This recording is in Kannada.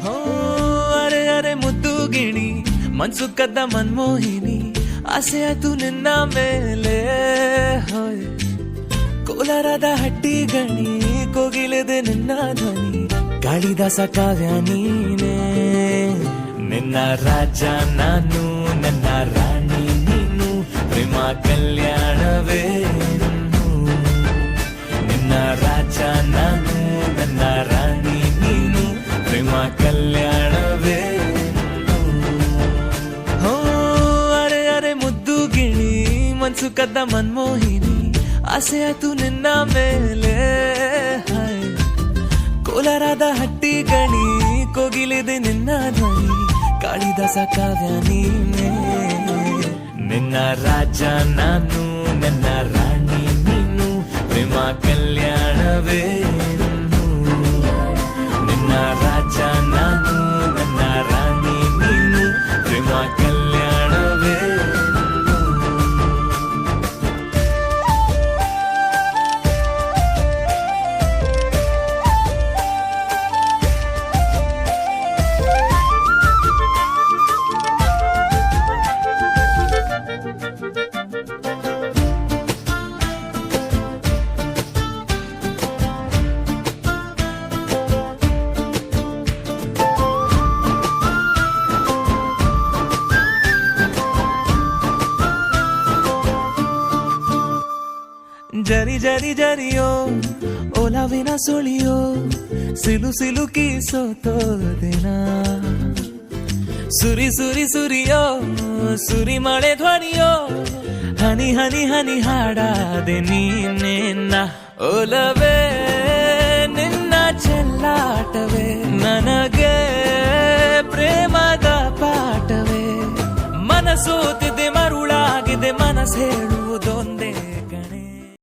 ಹೋ ಅರೆ ಅರೆ ಮುದ್ದು ಗಿಣಿ ಮನ್ಸು ಕದ್ದ ಮನ್ಮೋಹಿನಿ ಆಸೆ ಆಯ್ತು ನಿನ್ನ ಮೇಲೆ ಹೋಯ್ ಕೋಲಾರದ ಹಟ್ಟಿ ಗಣಿ ಕೋಗಿಲೆದೆ ನಿನ್ನ ಧ್ವನಿ ಕಾಳಿದಾಸ ಕಾವ್ಯ ನೀನೇ ನಿನ್ನ ರಾಜ ನಾನು ನನ್ನ ರಾಣಿ ನೀನು ಪ್ರೇಮ ಕಲ್ಯಾಣವೇ ನಿನ್ನ ರಾಜ ನಾನು ನನ್ನ ರಾಣಿ ನೀನು ಪ್ರೇಮ ಕಲ್ಯಾಣವೇ ಹೋ ಅರೆ ಅರೆ ಮುದ್ದು ಗಿಣಿ ಮನ್ಸು ಕದ್ದ ಮನ್ಮೋಹಿನಿ ಆಸೆ ಆಯ್ತು ನಿನ್ನ ಮೇಲೆ ಕೋಲಾರದ ಹಟ್ಟಿ ಗಣಿ ಕೋಗಿಲಿದೆ ನಿನ್ನ ಧ್ವನಿ ಕಾಳಿದಾಸ ಕಾವ್ಯ ನೀನೇ ನಿನ್ನ ರಾಜ ನಾನು ನನ್ನ ರಾಣಿ ನೀನು ಪ್ರೇಮ ಕಲ್ಯಾಣವೇ ನಿನ್ನ ರಾಜ ನಾನು ನನ್ನ ರಾಣಿ ನೀನು ಪ್ರೇಮ ಕಲ್ಯಾಣವೇ ಜರಿ ಜರಿ ಜರಿಯೋ ಒಲವಿನ ಸುಳಿಯೋ ಸಿಲು ಸಿಲುಕಿ ಸೋತೋದಿನ ಸುರಿ ಸುರಿ ಸುರಿಯೋ ಸುರಿ ಮಳೆ ಧ್ವನಿಯೋ ಹನಿ ಹನಿ ಹನಿ ಹಾಡಾದೆ ನೀನೆನ್ನ ಒಲವೇ ನಿನ್ನ ಚೆಲ್ಲಾಟವೇ ನನಗೆ ಪ್ರೇಮದ ಪಾಠವೇ ಮನಸೋತಿದೆ ಮರುಳಾಗಿದೆ ಮನಸ್ಸು ಹೇಳುವುದೊಂದೇ ಕಣೆ